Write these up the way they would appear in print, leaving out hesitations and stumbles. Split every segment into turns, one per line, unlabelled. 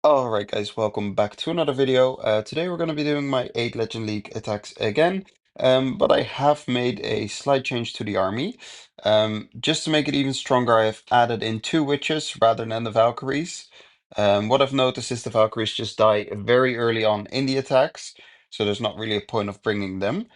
Alright guys, welcome back to another video. Today we're going to be doing my 8 Legend League attacks again, but I have made a slight change to the army. Just to make it even stronger, I have added in 2 witches rather than the Valkyries. What I've noticed is the Valkyries just die very early on in the attacks, so there's not really a point of bringing them.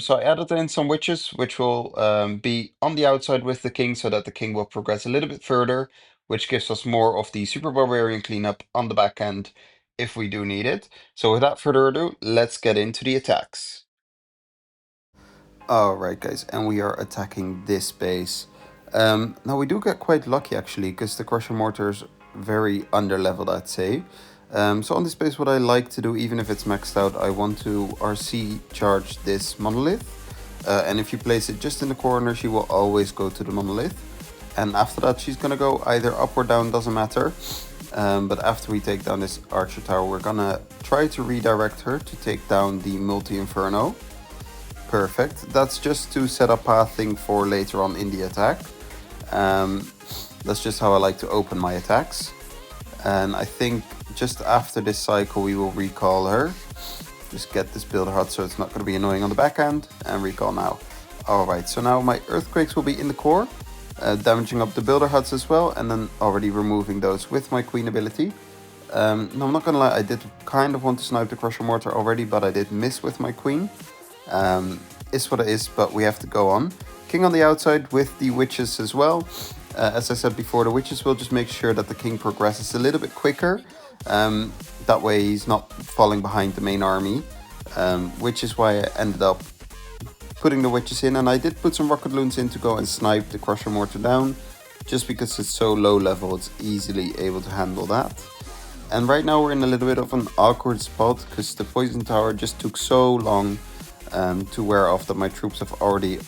So I added in some witches, which will be on the outside with the king, so that the king will progress a little bit further, which gives us more of the Super Barbarian cleanup on the back end if we do need it. So without further ado, let's get into the attacks. Alright guys, and we are attacking this base. Now we do get quite lucky actually, because the Crusher Mortar is very under leveled, I'd say. So on this base, what I like to do, even if it's maxed out, I want to RC charge this monolith. And if you place it just in the corner, she will always go to the monolith. And after that, she's gonna go either up or down, doesn't matter. But after we take down this archer tower, we're gonna try to redirect her to take down the multi-inferno. Perfect. That's just to set up pathing for later on in the attack. That's just how I like to open my attacks. And I think just after this cycle, we will recall her. Just get this builder hut so it's not going to be annoying on the back end, and recall now. Alright, so now my earthquakes will be in the core, damaging up the builder huts as well, and then already removing those with my queen ability. No, I'm not gonna lie, I did kind of want to snipe the Crusher Mortar already, but I did miss with my queen. Is what it is, but we have to go on. King on the outside with the witches as well. As I said before, the witches will just make sure that the king progresses a little bit quicker. That way he's not falling behind the main army, which is why I ended up putting the witches in, and I did put some rocket loons in to go and snipe the Crusher Mortar down, just because it's so low level, it's easily able to handle that. And right now we're in a little bit of an awkward spot, because the poison tower just took so long to wear off that my troops have already,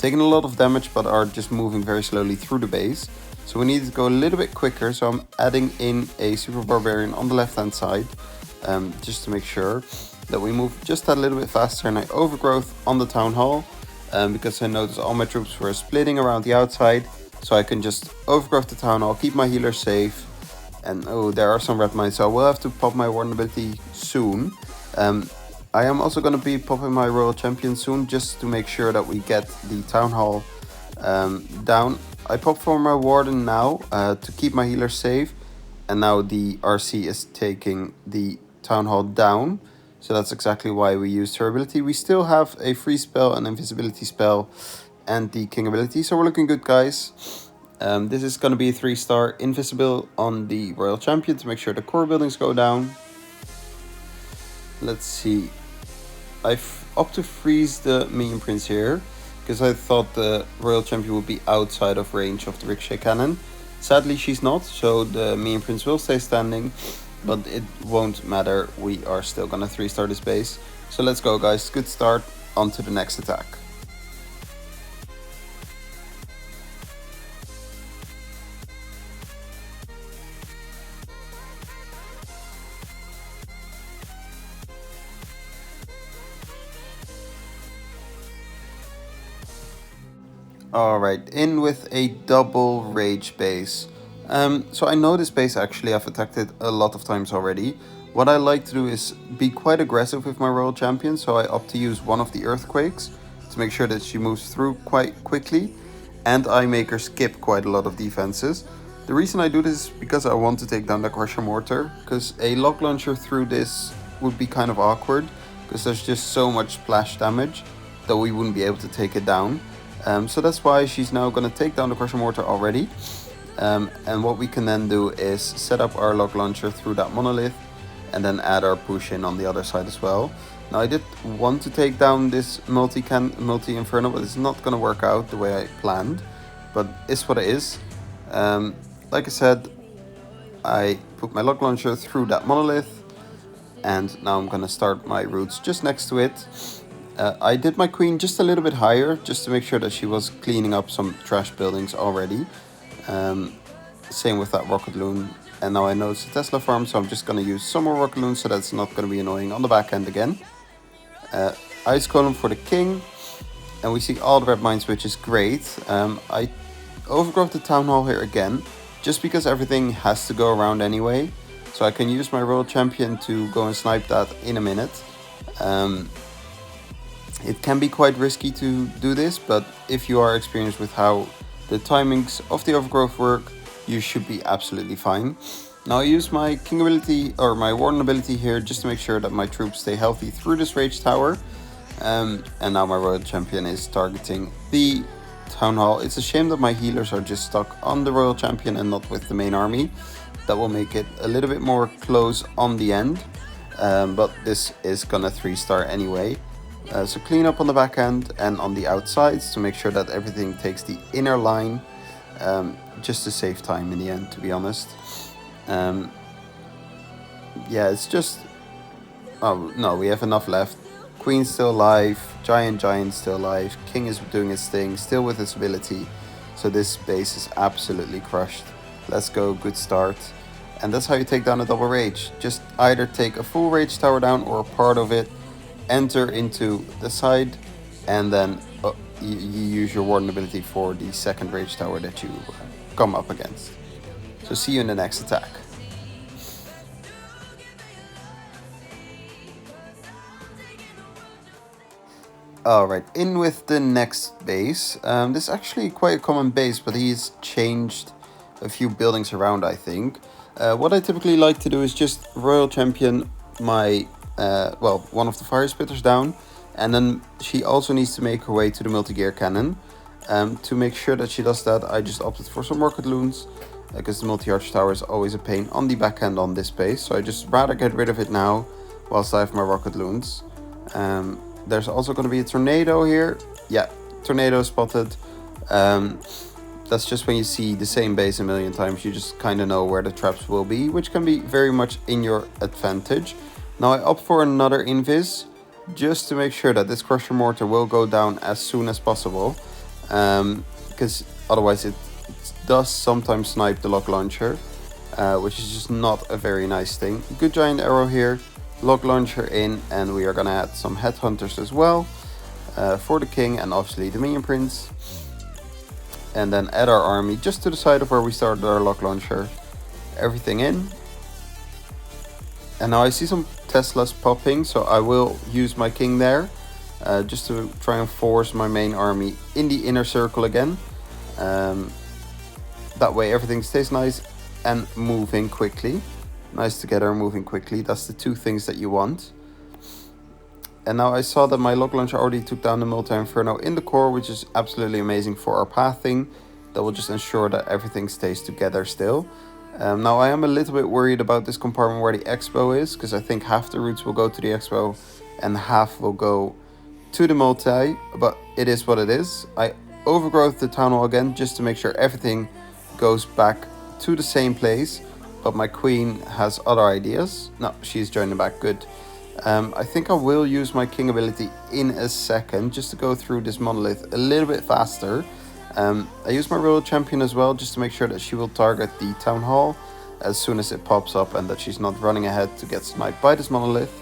taken a lot of damage, but are just moving very slowly through the base. So we need to go a little bit quicker, so I'm adding in a Super Barbarian on the left hand side, just to make sure that we move just a little bit faster. And I overgrowth on the Town Hall, because I noticed all my troops were splitting around the outside, so I can just overgrowth the Town Hall, keep my healers safe. And oh, there are some red mines, so I will have to pop my warden ability soon. I am also going to be popping my Royal Champion soon, just to make sure that we get the Town Hall down. I pop for my Warden now to keep my healers safe, and now the RC is taking the Town Hall down, so that's exactly why we used her ability. We still have a free spell, an invisibility spell, and the king ability, so we're looking good, guys. This is going to be a 3-star invisible on the Royal Champion to make sure the core buildings go down. Let's see. I've opted to freeze the Minion Prince here, because I thought the Royal Champion would be outside of range of the Ricochet Cannon. Sadly, she's not, so the Minion Prince will stay standing, but it won't matter. We are still gonna 3-star this base. So let's go, guys. Good start. On to the next attack. Alright, in with a double rage base. So I know this base actually, I've attacked it a lot of times already. What I like to do is be quite aggressive with my Royal Champion, so I opt to use one of the earthquakes to make sure that she moves through quite quickly, and I make her skip quite a lot of defenses. The reason I do this is because I want to take down the Crusher Mortar, because a lock launcher through this would be kind of awkward, because there's just so much splash damage that we wouldn't be able to take it down. So that's why she's now going to take down the Crusher Mortar already. And what we can then do is set up our lock launcher through that monolith, and then add our push in on the other side as well. Now I did want to take down this multi-inferno, but it's not going to work out the way I planned. But it's what it is. Like I said, I put my lock launcher through that monolith, and now I'm going to start my routes just next to it. I did my queen just a little bit higher, just to make sure that she was cleaning up some trash buildings already. Same with that rocket loon. And now I know it's a Tesla farm, so I'm just going to use some more rocket loons, so that's not going to be annoying on the back end again. Ice column for the king. And we see all the red mines, which is great. I overgrowth the town hall here again, just because everything has to go around anyway. So I can use my Royal Champion to go and snipe that in a minute. It can be quite risky to do this, but if you are experienced with how the timings of the overgrowth work, you should be absolutely fine. Now I use my king ability or my warden ability here just to make sure that my troops stay healthy through this rage tower. And now my Royal Champion is targeting the Town Hall. It's a shame that my healers are just stuck on the Royal Champion and not with the main army. That will make it a little bit more close on the end. But this is gonna 3-star anyway. So clean up on the back end and on the outsides to make sure that everything takes the inner line, just to save time in the end, to be honest. Yeah, it's just... Oh, no, we have enough left. Queen's still alive, Giant's still alive, King is doing his thing, still with his ability. So this base is absolutely crushed. Let's go, good start. And that's how you take down a double rage. Just either take a full rage tower down or a part of it, enter into the side, and then you use your warden ability for the second rage tower that you come up against. So see you in the next attack. Alright, in with the next base. This is actually quite a common base, but he's changed a few buildings around, I think. What I typically like to do is just Royal Champion my, one of the fire spitters down. And then she also needs to make her way to the multi-gear cannon. To make sure that she does that, I just opted for some rocket loons. Because the multi-arch tower is always a pain on the back end on this base. So I just rather get rid of it now, whilst I have my rocket loons. There's also going to be a tornado here. Yeah, tornado spotted. That's just when you see the same base a million times, you just kind of know where the traps will be, which can be very much in your advantage. Now I opt for another invis, just to make sure that this crusher mortar will go down as soon as possible. Because otherwise it does sometimes snipe the lock launcher, which is just not a very nice thing. Good giant arrow here. Lock launcher in, and we are gonna add some headhunters as well for the king and obviously the minion prince, and then add our army just to the side of where we started our lock launcher. Everything in, and now I see some Teslas popping, so I will use my king there just to try and force my main army in the inner circle again. That way everything stays nice and moving quickly. Nice together and moving quickly. That's the two things that you want. And now I saw that my lock launcher already took down the multi-inferno in the core, which is absolutely amazing for our pathing. That will just ensure that everything stays together still. Now I am a little bit worried about this compartment where the expo is, because I think half the routes will go to the expo and half will go to the multi, but it is what it is. I overgrowth the town hall again just to make sure everything goes back to the same place. But my queen has other ideas. No, she's joining back, good. I think I will use my king ability in a second just to go through this monolith a little bit faster. I use my Royal Champion as well just to make sure that she will target the town hall as soon as it pops up and that she's not running ahead to get sniped by this monolith.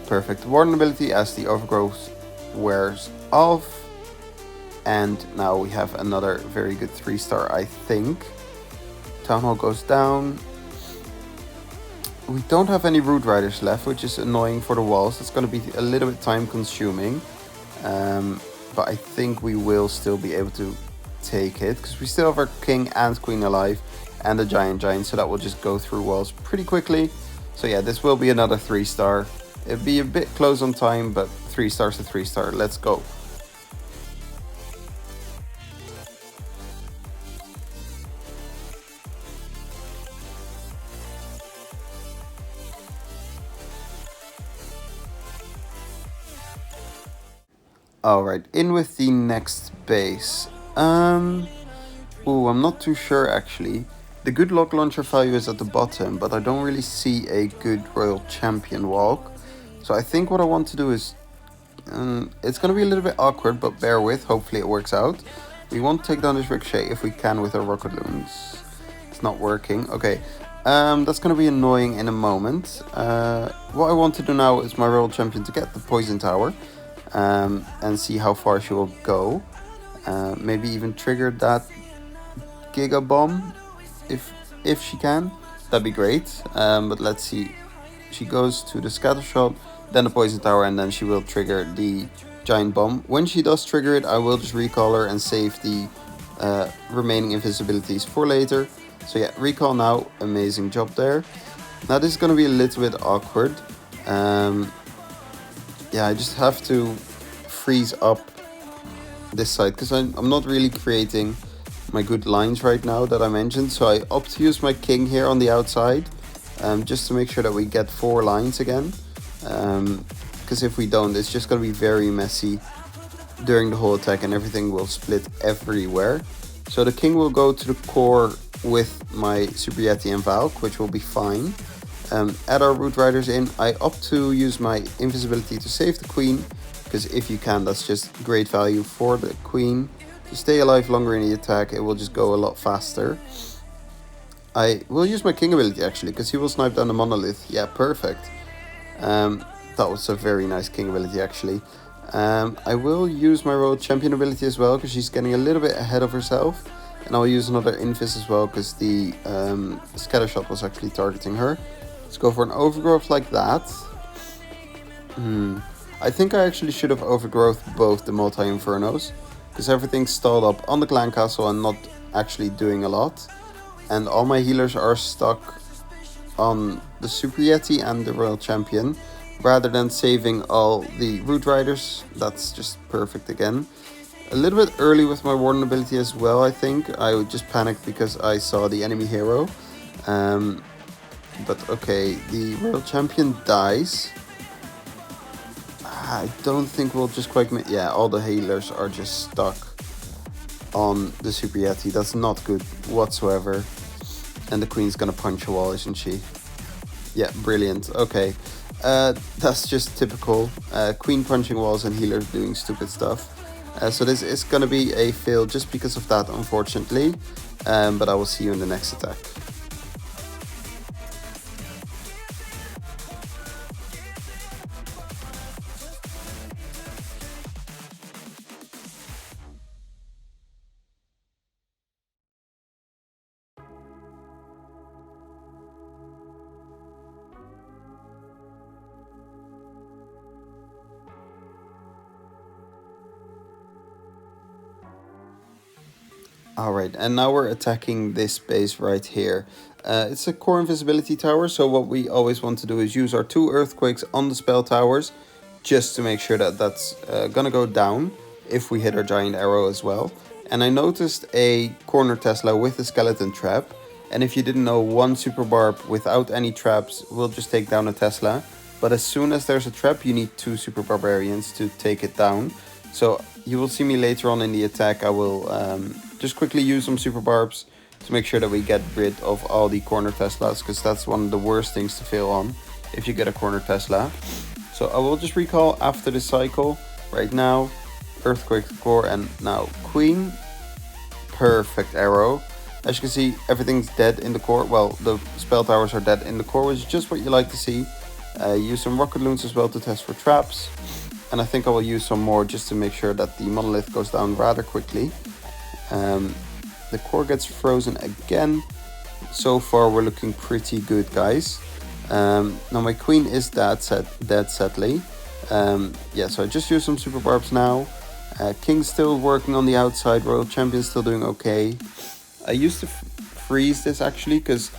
Perfect warden ability as the overgrowth wears off. And now we have another very good 3-star, I think. Town hall goes down. We don't have any root riders left, which is annoying for the walls. It's going to be a little bit time consuming, but I think we will still be able to take it because we still have our king and queen alive and the giant, so that will just go through walls pretty quickly. So yeah, this will be another 3-star. It'll be a bit close on time, but 3 stars to 3-star. Let's go. Alright, in with the next base. I'm not too sure actually. The good lock launcher value is at the bottom, but I don't really see a good Royal Champion walk. So I think what I want to do is, it's going to be a little bit awkward, but bear with, hopefully it works out. We want to take down this ricochet if we can with our rocket loons. It's not working, okay. That's going to be annoying in a moment. What I want to do now is my Royal Champion to get the poison tower. And see how far she will go. Maybe even trigger that Giga Bomb if she can. That'd be great. But let's see. She goes to the scatter shot, then the poison tower, and then she will trigger the giant bomb. When she does trigger it, I will just recall her and save the remaining invisibilities for later. So yeah, recall now. Amazing job there. Now this is going to be a little bit awkward. Yeah, I just have to freeze up this side because I'm not really creating my good lines right now that I mentioned. So I opt to use my king here on the outside, just to make sure that we get 4 lines again. Because if we don't, it's just going to be very messy during the whole attack and everything will split everywhere. So the king will go to the core with my Super Yeti and Valk, which will be fine. Add our Root Riders in. I opt to use my invisibility to save the queen, because if you can, that's just great value for the queen. To stay alive longer in the attack, it will just go a lot faster. I will use my king ability actually, because he will snipe down the monolith. Yeah, perfect. That was a very nice king ability actually. I will use my royal champion ability as well, because she's getting a little bit ahead of herself. And I'll use another invis as well, because the scatter shot was actually targeting her. Let's go for an overgrowth like that. I think I actually should have overgrowth both the multi-infernos, because everything's stalled up on the clan castle and not actually doing a lot. And all my healers are stuck on the Super Yeti and the Royal Champion, rather than saving all the Root Riders. That's just perfect again. A little bit early with my Warden ability as well, I think. I just panicked because I saw the enemy hero. But okay, the Royal Champion dies. I don't think we'll just quite make... Yeah, all the healers are just stuck on the Super Yeti. That's not good whatsoever. And the queen's gonna punch a wall, isn't she? Yeah, brilliant. Okay, that's just typical. Queen punching walls and healers doing stupid stuff. So this is gonna be a fail just because of that, unfortunately. But I will see you in the next attack. Alright, and now we're attacking this base right here. It's a core invisibility tower, so what we always want to do is use our 2 earthquakes on the spell towers, just to make sure that that's gonna go down if we hit our giant arrow as well. And I noticed a corner Tesla with a skeleton trap, and if you didn't know, 1 super barb without any traps will just take down a Tesla. But as soon as there's a trap, you need 2 super barbarians to take it down. So you will see me later on in the attack. I will just quickly use some super barbs to make sure that we get rid of all the corner Teslas, because that's one of the worst things to fail on if you get a corner Tesla. So I will just recall after this cycle. Right now, earthquake core, and now queen. Perfect arrow. As you can see, everything's dead in the core. Well, the spell towers are dead in the core, which is just what you like to see. Use some rocket loons as well to test for traps. And I think I will use some more just to make sure that the monolith goes down rather quickly. The core gets frozen again. So far we're looking pretty good, guys. Now my queen is dead sadly. Yeah, so I just used some super barbs now. King's still working on the outside. Royal Champion's still doing okay. I used to freeze this actually, because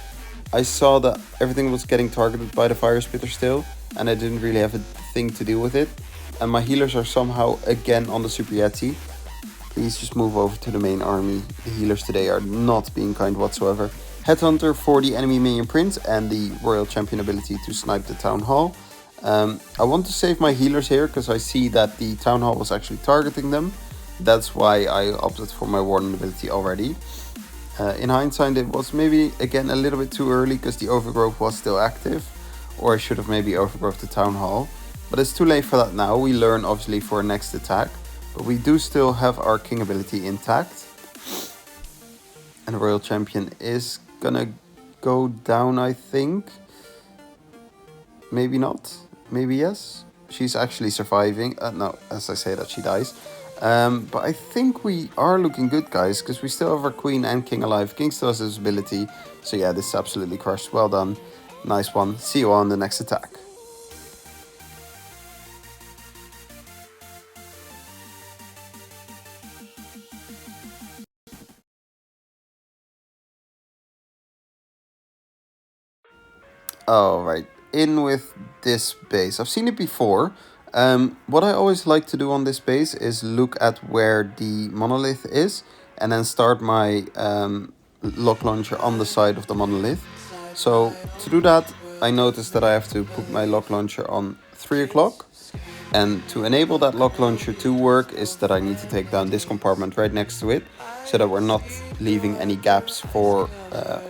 I saw that everything was getting targeted by the fire spitter still, and I didn't really have a thing to do with it. And my healers are somehow again on the Super Yeti. Please just move over to the main army. The healers today are not being kind whatsoever. Headhunter for the enemy minion prince and the Royal Champion ability to snipe the Town Hall. I want to save my healers here because I see that the Town Hall was actually targeting them. That's why I opted for my Warden ability already. In hindsight, it was maybe again a little bit too early because the overgrowth was still active. Or I should have maybe overgrowth the Town Hall. But it's too late for that now. We learn obviously for next attack. But we do still have our king ability intact. And the Royal Champion is gonna go down, I think. Maybe not. Maybe yes. She's actually surviving. No, as I say that, she dies. But I think we are looking good, guys, because we still have our queen and king alive. King still has his ability. So yeah, this is absolutely crushed. Well done. Nice one. See you on the next attack. All right, in with this base. I've seen it before. What I always like to do on this base is look at where the monolith is and then start my lock launcher on the side of the monolith. So to do that, I noticed that I have to put my lock launcher on 3 o'clock. And to enable that lock launcher to work is that I need to take down this compartment right next to it so that we're not leaving any gaps for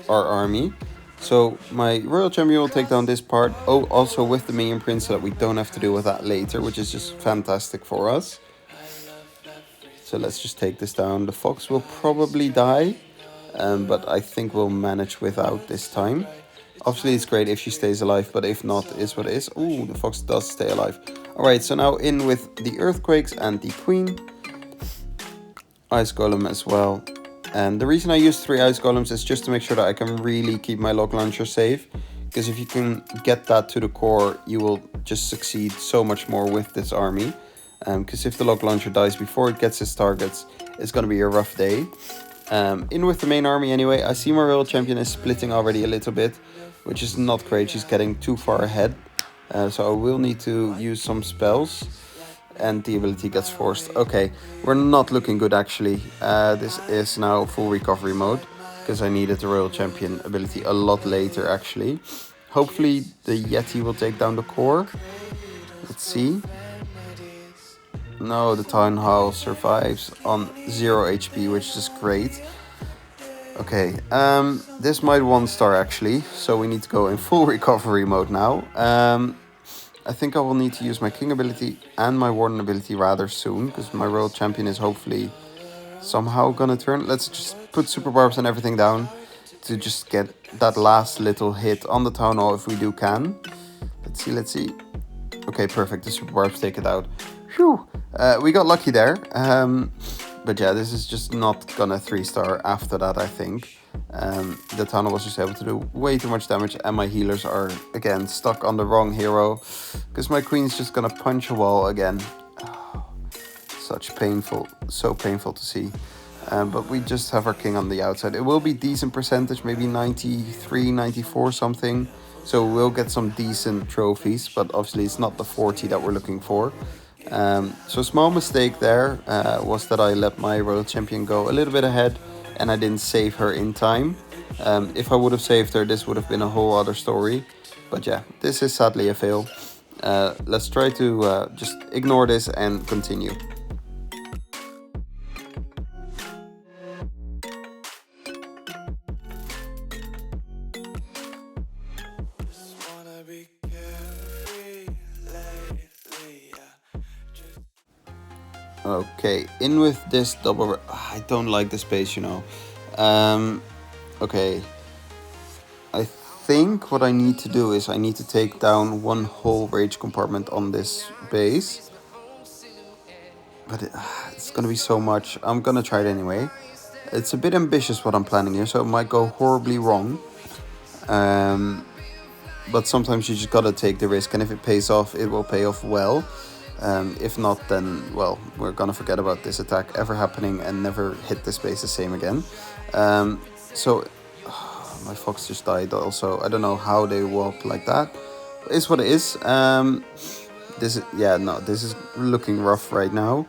our army. So my royal champion will take down this part, also with the minion prince, so that we don't have to deal with that later, which is just fantastic for us. So let's just take this down. The fox will probably die, but I think we'll manage without this time. Obviously, it's great if she stays alive, but if not, is what it is. Ooh, the fox does stay alive. Alright, so now in with the earthquakes and the queen. Ice golem as well. And the reason I use 3 ice golems is just to make sure that I can really keep my lock launcher safe. Because if you can get that to the core, you will just succeed so much more with this army. Because if the lock launcher dies before it gets its targets, it's going to be a rough day. In with the main army anyway. I see my royal champion is splitting already a little bit, which is not great. She's getting too far ahead. So I will need to use some spells. And the ability gets forced. Okay, we're not looking good actually. This is now full recovery mode. Because I needed the royal champion ability a lot later actually. Hopefully the Yeti will take down the core. Let's see. No, the Town Hall survives on 0 HP, which is great. Okay, this might 1-star actually, so we need to go in full recovery mode now. I think I will need to use my king ability and my warden ability rather soon, because my royal champion is hopefully somehow gonna turn. Let's just put super barbs and everything down to just get that last little hit on the town hall if we can. Let's see. Okay, perfect, the super barbs take it out. Phew, we got lucky there. But yeah, this is just not gonna 3-star after that, I think. The tunnel was just able to do way too much damage, and my healers are again stuck on the wrong hero because my queen's just gonna punch a wall again. Oh, so painful to see. But we just have our king on the outside. It will be decent percentage, maybe 93, 94 something. So we'll get some decent trophies, but obviously it's not the 40 that we're looking for. So small mistake there was that I let my royal champion go a little bit ahead and I didn't save her in time. If I would have saved her, this would have been a whole other story. But yeah, this is sadly a fail. Let's try to just ignore this and continue. Okay, in with this double... I don't like the space, you know. Okay. I think what I need to do is I need to take down one whole rage compartment on this base. But it's gonna be so much. I'm gonna try it anyway. It's a bit ambitious what I'm planning here, so it might go horribly wrong. But sometimes you just gotta take the risk, and if it pays off, it will pay off well. If not, then, well, we're gonna forget about this attack ever happening and never hit this base the same again. My fox just died also. I don't know how they walk like that. It's what it is. This is looking rough right now.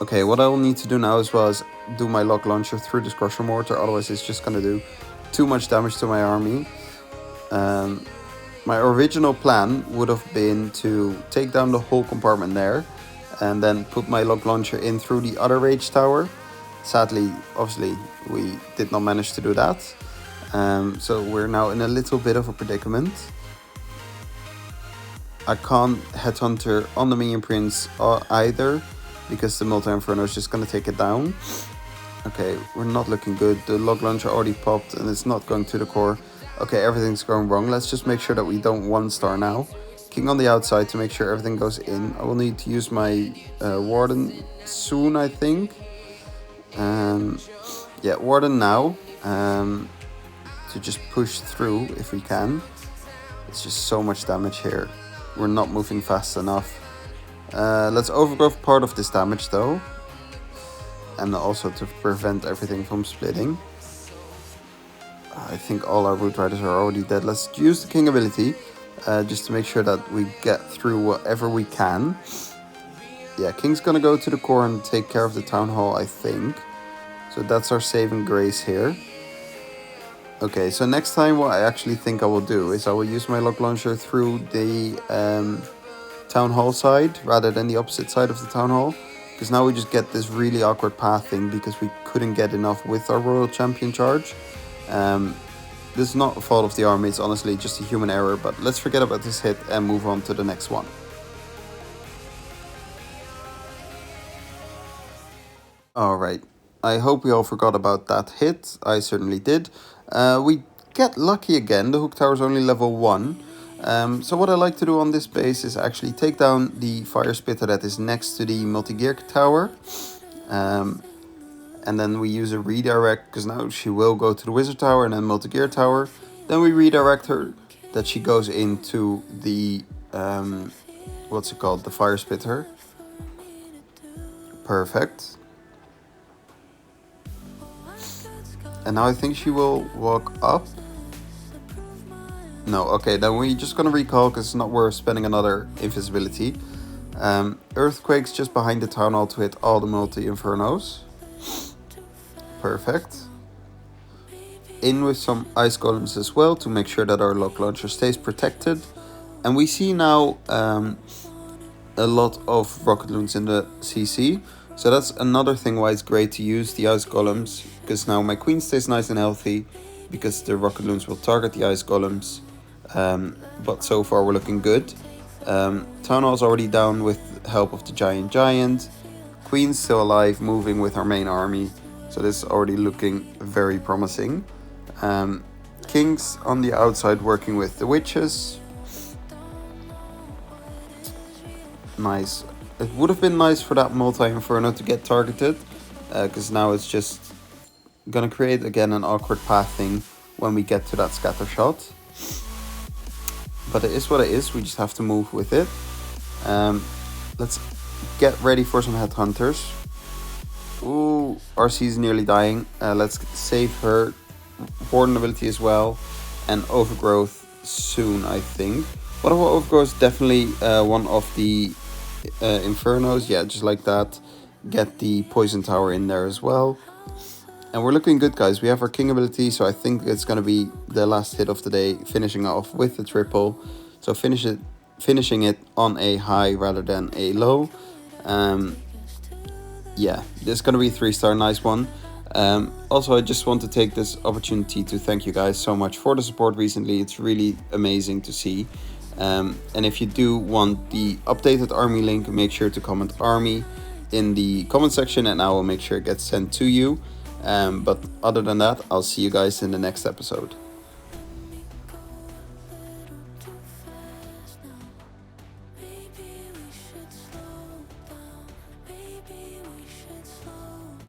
Okay, what I will need to do now as well is do my lock launcher through this crusher mortar. Otherwise, it's just gonna do too much damage to my army. My original plan would have been to take down the whole compartment there and then put my lock launcher in through the other rage tower. Sadly, obviously, we did not manage to do that. So we're now in a little bit of a predicament. I can't headhunter on the minion prince either because the multi-inferno is just going to take it down. Okay, we're not looking good. The lock launcher already popped and it's not going to the core. Okay, everything's going wrong. Let's just make sure that we don't 1-star now. King on the outside to make sure everything goes in. I will need to use my Warden soon, I think. Yeah, Warden now. To just push through if we can. It's just so much damage here. We're not moving fast enough. Let's overgrowth part of this damage though. And also to prevent everything from splitting. I think all our Root Riders are already dead. Let's use the King ability. Just to make sure that we get through whatever we can. Yeah, King's gonna go to the core and take care of the Town Hall, I think. So that's our saving grace here. Okay, so next time what I actually think I will do is I will use my Lock Launcher through the Town Hall side rather than the opposite side of the Town Hall. Because now we just get this really awkward path thing because we couldn't get enough with our Royal Champion charge. This is not a fault of the army, it's honestly just a human error, but let's forget about this hit and move on to the next one. Alright, I hope we all forgot about that hit. I certainly did. We get lucky again. The Hook Tower is only level 1. So what I like to do on this base is actually take down the Fire Spitter that is next to the Multi-Gear Tower. And then we use a redirect, because now she will go to the Wizard Tower and then Multi-Gear Tower. Then we redirect her, that she goes into the, what's it called, the Fire Spitter. Perfect. And now I think she will walk up. No, okay, then we're just gonna recall because it's not worth spending another invisibility. Earthquake's just behind the Town Hall to hit all the multi-infernos. Perfect. In with some Ice Golems as well to make sure that our Lock Launcher stays protected. And we see now a lot of Rocket Loons in the CC. So that's another thing why it's great to use the Ice Golems. Because now my Queen stays nice and healthy. Because the Rocket Loons will target the Ice Golems. But so far we're looking good. Town Hall's already down with help of the Giant. Queen's still alive, moving with our main army. So this is already looking very promising. King's on the outside working with the Witches. Nice. It would have been nice for that multi-inferno to get targeted. Because now it's just gonna create again an awkward path thing when we get to that scatter shot. But it is what it is, we just have to move with it. Let's get ready for some headhunters. Ooh, RC is nearly dying. Let's save her Warden ability as well. And Overgrowth soon, I think. What about Overgrowth is definitely one of the Infernos. Yeah, just like that. Get the Poison Tower in there as well. And we're looking good, guys. We have our King ability, so I think it's going to be the last hit of the day, finishing off with the triple. So finishing it on a high rather than a low. Yeah, this is going to be a 3-star, nice one. Also, I just want to take this opportunity to thank you guys so much for the support recently. It's really amazing to see. And if you do want the updated army link, make sure to comment army in the comment section and I will make sure it gets sent to you. But other than that, I'll see you guys in the next episode.